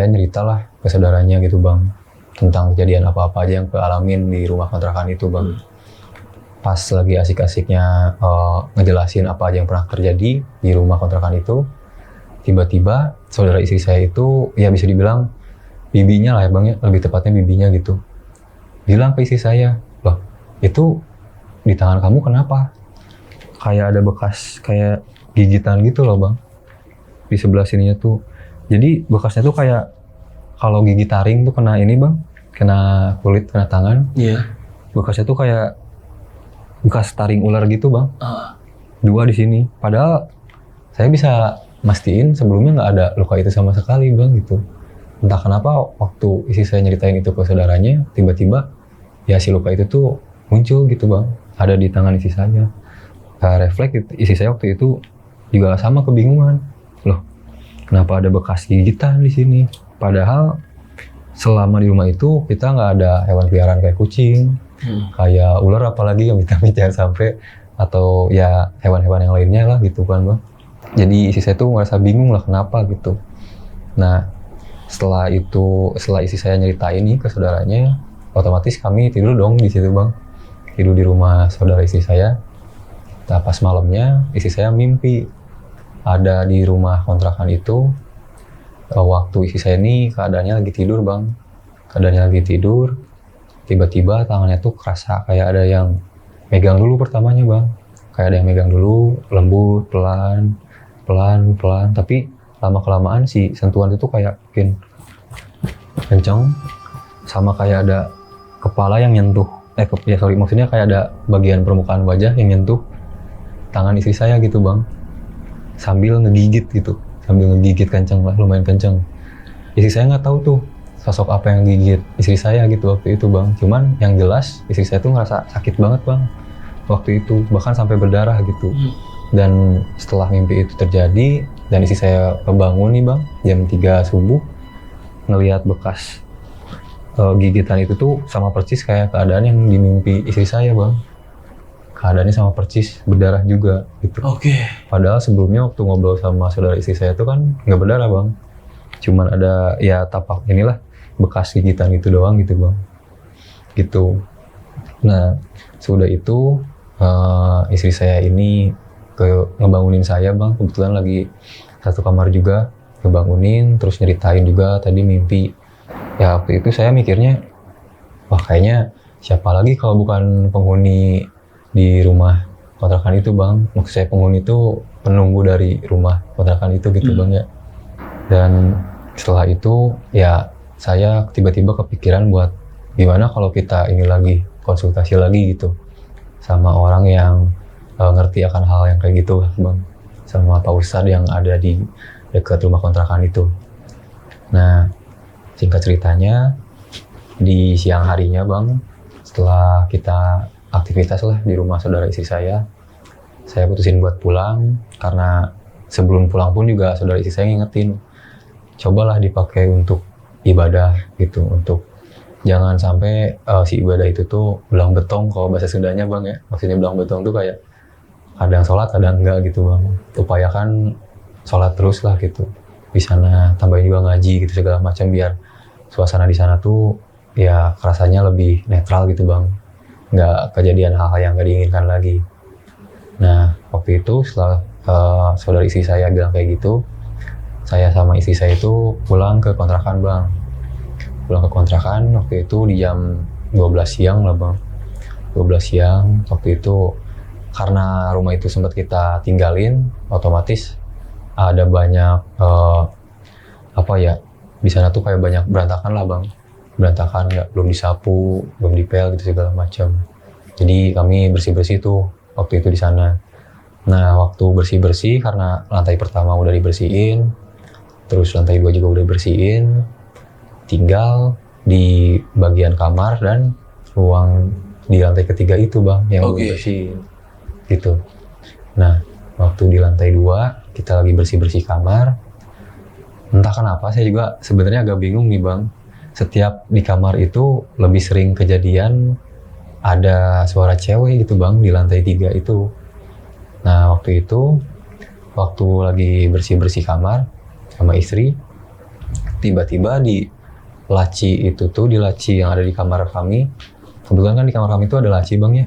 nyerita lah ke saudaranya gitu bang, tentang kejadian apa-apa aja yang kealamin di rumah kontrakan itu bang. Pas lagi asik-asiknya ngejelasin apa aja yang pernah terjadi di rumah kontrakan itu, tiba-tiba saudara istri saya itu ya bisa dibilang bibinya lah ya bang ya, lebih tepatnya bibinya gitu, bilang ke istri saya, loh itu di tangan kamu kenapa? Kayak ada bekas kayak gigitan gitu loh bang, di sebelah sininya tuh. Jadi bekasnya tuh kayak kalau gigi taring tuh kena ini bang, kena kulit, kena tangan. Iya. Bekasnya tuh kayak bekas taring ular gitu bang. 2 di sini. Padahal saya bisa mastiin sebelumnya nggak ada luka itu sama sekali bang gitu. Entah kenapa waktu istri saya nyeritain itu ke saudaranya, tiba-tiba ya si luka itu tuh muncul gitu bang. Ada di tangan istri saya. Refleks istri saya waktu itu juga sama kebingungan. Loh, kenapa ada bekas gigitan di sini? Padahal selama di rumah itu kita nggak ada hewan peliharaan kayak kucing, kayak ular apalagi yang amit-amit jangan sampai, atau ya hewan-hewan yang lainnya lah gitu kan bang. Jadi istri saya tuh ngerasa bingung lah kenapa gitu. Nah setelah istri saya nyeritain nih ke saudaranya, otomatis kami tidur dong di situ bang, tidur di rumah saudara istri saya. Nah pas malamnya istri saya mimpi ada di rumah kontrakan itu. Waktu istri saya ini keadaannya lagi tidur bang, tiba-tiba tangannya tuh kerasa kayak ada yang megang dulu pertamanya bang, kayak ada yang megang dulu, lembut, pelan, tapi lama-kelamaan si sentuhan itu kayak makin kenceng, sama kayak ada kepala yang nyentuh, maksudnya kayak ada bagian permukaan wajah yang nyentuh tangan istri saya gitu bang, sambil ngegigit kenceng lah, lumayan kenceng. Istri saya nggak tahu tuh sosok apa yang gigit istri saya gitu waktu itu bang. Cuman yang jelas istri saya tuh ngerasa sakit banget bang waktu itu, bahkan sampai berdarah gitu. Dan setelah mimpi itu terjadi dan istri saya kebangun nih bang jam 3 subuh, ngelihat bekas gigitan itu tuh sama persis kayak keadaan yang di mimpi istri saya bang. Keadaannya sama persis, berdarah juga gitu. Padahal sebelumnya waktu ngobrol sama saudara istri saya itu kan nggak berdarah bang, cuman ada ya tapak inilah bekas gigitan itu doang gitu bang, gitu. Nah sudah itu istri saya ini ngebangunin saya bang, kebetulan lagi satu kamar juga, ngebangunin terus nyeritain juga tadi mimpi. Ya waktu itu saya mikirnya, wah kayaknya siapa lagi kalau bukan penghuni di rumah kontrakan itu bang. Maksud saya penghuni itu penunggu dari rumah kontrakan itu gitu bang ya. Dan setelah itu ya saya tiba-tiba kepikiran buat gimana kalau kita ini lagi konsultasi lagi gitu sama orang yang ngerti akan hal yang kayak gitu bang, sama Pak Ustadz yang ada di dekat rumah kontrakan itu. Nah singkat ceritanya di siang harinya bang, setelah kita aktivitas lah di rumah saudara istri saya putusin buat pulang, karena sebelum pulang pun juga saudara istri saya ngingetin, cobalah dipakai untuk ibadah gitu, untuk jangan sampai si ibadah itu tuh belang betong kalau bahasa Sundanya bang ya. Maksudnya belang betong tuh kayak kadang sholat kadang enggak gitu bang. Upayakan sholat terus lah gitu, di sana tambahin juga ngaji gitu segala macam, biar suasana di sana tuh ya rasanya lebih netral gitu bang, nggak kejadian hal-hal yang nggak diinginkan lagi. Nah waktu itu setelah saudara istri saya bilang kayak gitu, saya sama istri saya itu pulang ke kontrakan bang. Pulang ke kontrakan waktu itu di jam 12 siang lah bang. 12 siang waktu itu, karena rumah itu sempat kita tinggalin, otomatis ada banyak di sana tuh kayak banyak berantakan lah bang. Berantakan, belum disapu, belum dipel gitu segala macam. Jadi kami bersih-bersih tuh waktu itu di sana. Nah waktu bersih-bersih, karena lantai pertama udah dibersihin, terus lantai 2 juga udah bersihin, tinggal di bagian kamar dan ruang di lantai ketiga itu bang yang belum bersihin gitu. Nah waktu di lantai 2 kita lagi bersih-bersih kamar, entah kenapa saya juga sebenarnya agak bingung nih bang. Setiap di kamar itu lebih sering kejadian ada suara cewek gitu bang di lantai 3 itu. Nah waktu itu, waktu lagi bersih-bersih kamar sama istri, tiba-tiba di laci itu tuh, di laci yang ada di kamar kami, kebetulan kan di kamar kami itu ada laci bang ya.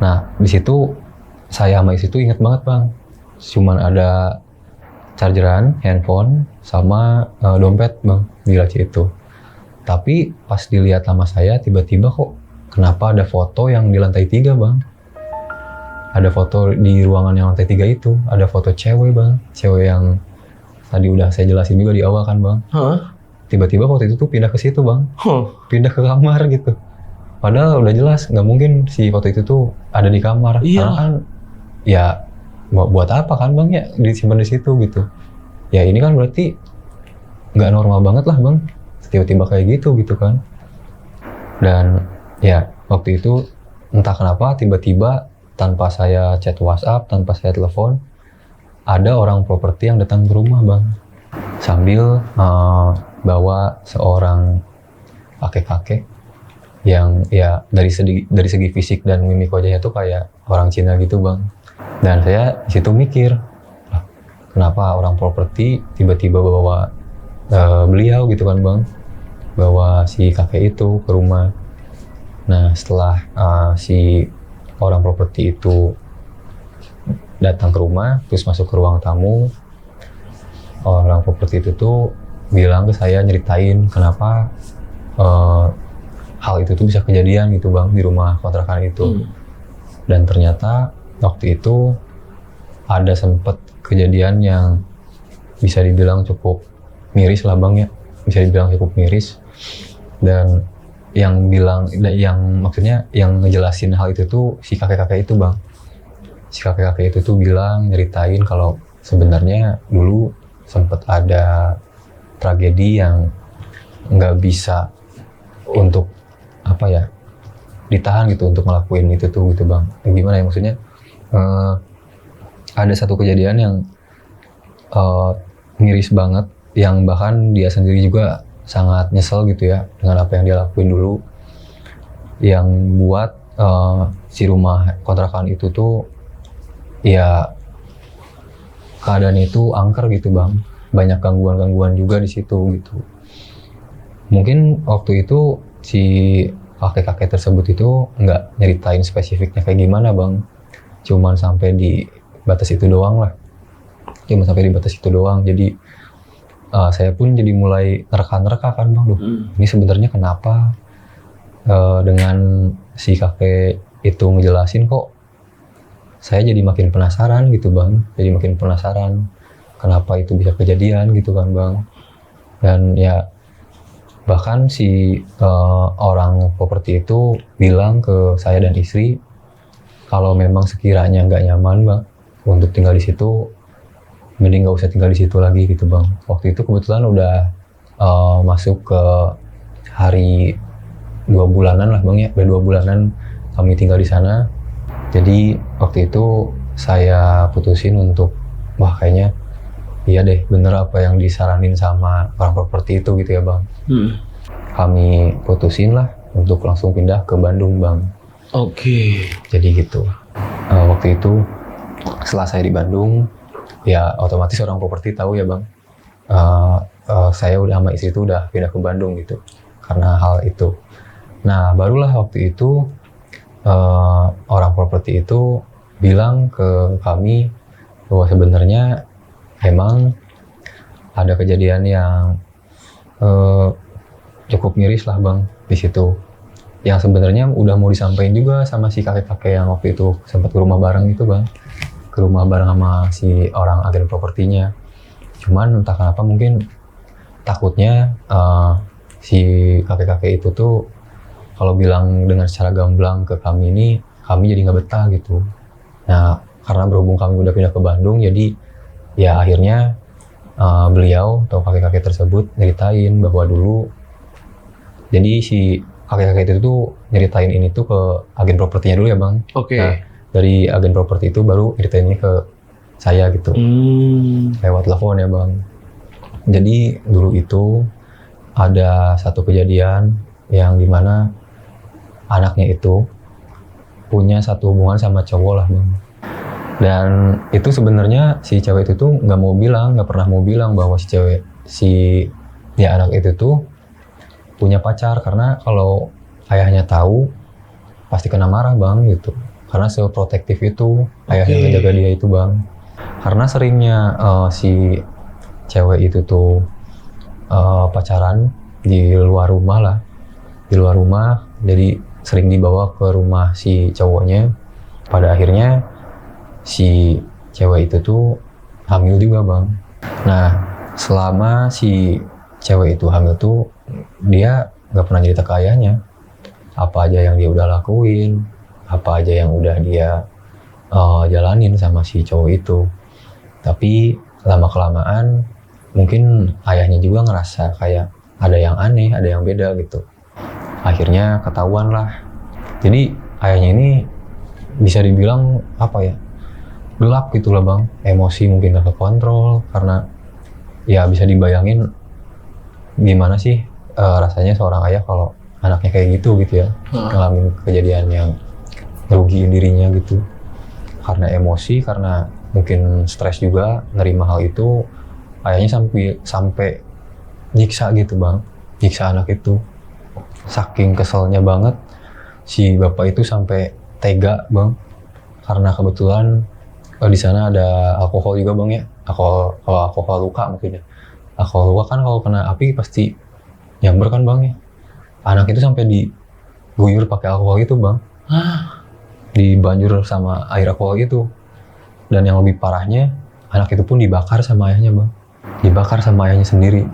Nah di situ saya sama istri tuh inget banget bang, cuman ada chargeran, handphone, sama dompet bang di laci itu. Tapi pas dilihat sama saya, tiba-tiba kok kenapa ada foto yang di lantai 3 bang. Ada foto di ruangan yang lantai 3 itu, ada foto cewek bang. Cewek yang tadi udah saya jelasin juga di awal kan bang. Tiba-tiba foto itu tuh pindah ke situ bang. Pindah ke kamar gitu. Padahal udah jelas nggak mungkin si foto itu tuh ada di kamar. Iya. Karena kan ya buat apa kan bang ya disimpan di situ gitu. Ya ini kan berarti nggak normal banget lah bang. Tiba-tiba kayak gitu kan. Dan ya waktu itu entah kenapa tiba-tiba tanpa saya chat WhatsApp, tanpa saya telepon, ada orang properti yang datang ke rumah bang. Sambil bawa seorang kakek-kakek yang ya dari segi fisik dan mimik wajahnya tuh kayak orang Cina gitu bang. Dan saya di situ mikir, kenapa orang properti tiba-tiba bawa beliau gitu kan bang, bawa si kakek itu ke rumah. Nah setelah si orang properti itu datang ke rumah, terus masuk ke ruang tamu, orang properti itu tuh bilang ke saya, nyeritain kenapa hal itu tuh bisa kejadian gitu bang di rumah kontrakan itu. Dan ternyata waktu itu ada sempet kejadian yang bisa dibilang cukup miris lah bang ya, bisa dibilang cukup miris. Dan yang maksudnya yang ngejelasin hal itu tuh si kakek-kakek itu bang. Si kakek-kakek itu tuh bilang, nyeritain kalau sebenarnya dulu sempet ada tragedi yang nggak bisa untuk apa ya ditahan gitu untuk ngelakuin itu tuh gitu bang. Gimana ya maksudnya, ada satu kejadian yang miris banget, yang bahkan dia sendiri juga sangat nyesel gitu ya dengan apa yang dia lakuin dulu, yang buat si rumah kontrakan itu tuh ya keadaannya itu angker gitu bang, banyak gangguan-gangguan juga di situ gitu. Mungkin waktu itu si kakek-kakek tersebut itu nggak nyeritain spesifiknya kayak gimana bang, cuman sampai di batas itu doang lah, cuma sampai di batas itu doang. Jadi saya pun jadi mulai nerka-nerka kan bang, ini sebenarnya kenapa dengan si kakek itu ngejelasin kok saya jadi makin penasaran gitu bang, jadi makin penasaran kenapa itu bisa kejadian gitu kan bang. Dan ya bahkan si orang properti itu bilang ke saya dan istri kalau memang sekiranya nggak nyaman bang untuk tinggal di situ, mending nggak usah tinggal di situ lagi gitu bang. Waktu itu kebetulan udah masuk ke hari 2 bulanan lah bang ya, udah 2 bulanan kami tinggal di sana. Jadi waktu itu saya putusin untuk wah kayaknya iya deh bener apa yang disaranin sama orang properti itu gitu ya bang. Kami putusin lah untuk langsung pindah ke Bandung bang. Oke. Jadi gitu. Waktu itu setelah saya di Bandung, ya otomatis orang properti tahu ya bang. Saya udah sama istri itu udah pindah ke Bandung gitu karena hal itu. Nah barulah waktu itu orang properti itu bilang ke kami bahwa sebenarnya emang ada kejadian yang cukup miris lah bang di situ, yang sebenarnya udah mau disampaikan juga sama si kakek-kakek yang waktu itu sempat ke rumah bareng itu bang, ke rumah bareng sama si orang agen propertinya. Cuman entah kenapa mungkin takutnya si kakek-kakek itu tuh kalau bilang dengan secara gamblang ke kami ini, kami jadi nggak betah gitu. Nah karena berhubung kami udah pindah ke Bandung, jadi ya akhirnya beliau atau kakek-kakek tersebut nyeritain bahwa dulu jadi si kakek-kakek itu tuh nyeritain ini tuh ke agen propertinya dulu ya bang. Oke. Nah, dari agen properti itu baru nyeritainnya ke saya gitu, lewat telepon ya bang. Jadi dulu itu ada satu kejadian yang dimana anaknya itu punya satu hubungan sama cowok lah bang. Dan itu sebenarnya si cewek itu tuh nggak pernah mau bilang bahwa si anak itu tuh punya pacar, karena kalau ayahnya tahu pasti kena marah bang gitu. Karena seprotektif itu ayahnya ngejaga dia itu bang. Karena seringnya si cewek itu tuh pacaran di luar rumah lah, di luar rumah. Jadi sering dibawa ke rumah si cowoknya. Pada akhirnya si cewek itu tuh hamil juga bang. Nah selama si cewek itu hamil tuh dia nggak pernah cerita ke ayahnya. apa aja yang dia udah lakuin, apa aja yang udah dia jalanin sama si cowok itu. Tapi lama-kelamaan mungkin ayahnya juga ngerasa kayak ada yang aneh, ada yang beda gitu. Akhirnya ketahuan lah. Jadi ayahnya ini bisa dibilang apa ya, gelap gitu lah bang. Emosi mungkin gak kekontrol karena ya bisa dibayangin gimana sih rasanya seorang ayah kalau anaknya kayak gitu ya. Ngalamin kejadian yang ngerugiin dirinya gitu. Karena emosi, karena mungkin stres juga nerima hal itu, ayahnya sampai nyiksa gitu bang, nyiksa anak itu. Saking keselnya banget si bapak itu sampai tega bang, karena kebetulan di sana ada alkohol juga bang ya. Kalau alkohol luka mungkin ya, alkohol luka kan kalau kena api pasti nyamber kan bang ya. Anak itu sampai diguyur pakai alkohol itu bang, dibanjur sama air alkohol itu. Dan yang lebih parahnya, anak itu pun dibakar sama ayahnya bang, dibakar sama ayahnya sendiri.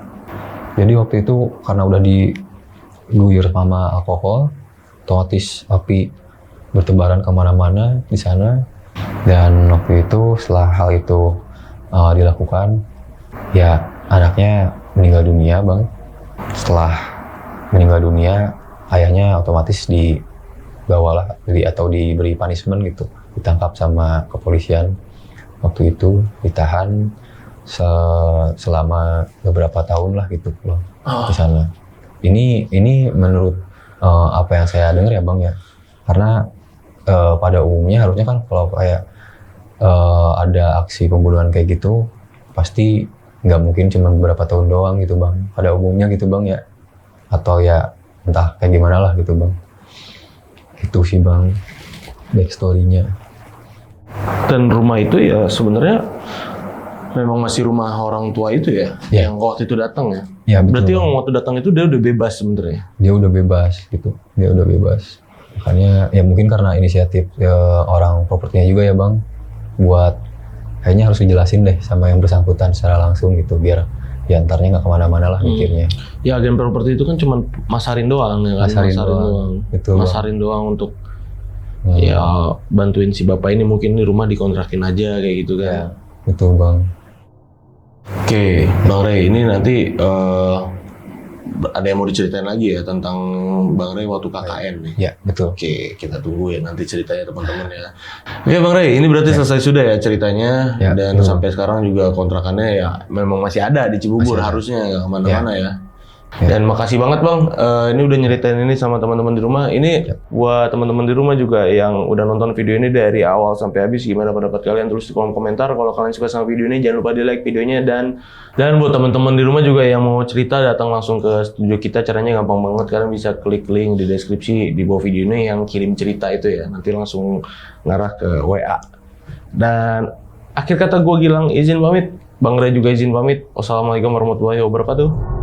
Jadi waktu itu karena udah diguyur sama alkohol, otomatis api bertebaran kemana-mana di sana. Dan waktu itu setelah hal itu dilakukan, ya anaknya meninggal dunia bang. Setelah meninggal dunia, ayahnya otomatis dibawalah atau diberi punishment gitu, ditangkap sama kepolisian. Waktu itu ditahan selama beberapa tahun lah gitu bang di sana. Ini menurut apa yang saya dengar ya bang ya, karena pada umumnya harusnya kan kalau kayak ada aksi pembunuhan kayak gitu pasti nggak mungkin cuma beberapa tahun doang gitu bang, pada umumnya gitu bang ya, atau ya entah kayak gimana lah gitu bang. Itu sih bang backstory-nya. Dan rumah itu ya sebenarnya memang masih rumah orang tua itu ya, yang waktu itu datang ya. Ya betul. Berarti yang waktu datang itu dia udah bebas sebenarnya. Dia udah bebas gitu, dia udah bebas. Makanya ya mungkin karena inisiatif orang propertinya juga ya bang, buat kayaknya harus dijelasin deh sama yang bersangkutan secara langsung gitu, biar diantarnya nggak kemana-mana lah mikirnya. Ya agen properti itu kan cuma masarin doang ya kan, masarin doang. Betul, masarin doang untuk ya bantuin si bapak ini, mungkin di rumah dikontrakin aja kayak gitu kan. Ya, betul bang. Oke, Bang Ray, ini nanti ada yang mau diceritain lagi ya tentang Bang Ray waktu KKN nih? Ya, betul. Oke, kita tunggu ya nanti ceritanya teman-teman ya. Oke Bang Ray, ini berarti selesai sudah ya ceritanya, dan sampai sekarang juga kontrakannya ya memang masih ada di Cibubur, harusnya nggak kemana-mana ya. Dan makasih banget Bang, ini udah nyeritain ini sama teman-teman di rumah. Ini buat teman-teman di rumah juga yang udah nonton video ini dari awal sampai habis, gimana pendapat kalian? Tulis di kolom komentar. Kalau kalian suka sama video ini, jangan lupa di like videonya. Dan buat teman-teman di rumah juga yang mau cerita, datang langsung ke studio kita. Caranya gampang banget, kalian bisa klik link di deskripsi di bawah video ini yang kirim cerita itu ya. Nanti langsung ngarah ke WA. Dan akhir kata gue Gilang izin pamit, Bang Ray juga izin pamit. Wassalamualaikum warahmatullahi wabarakatuh.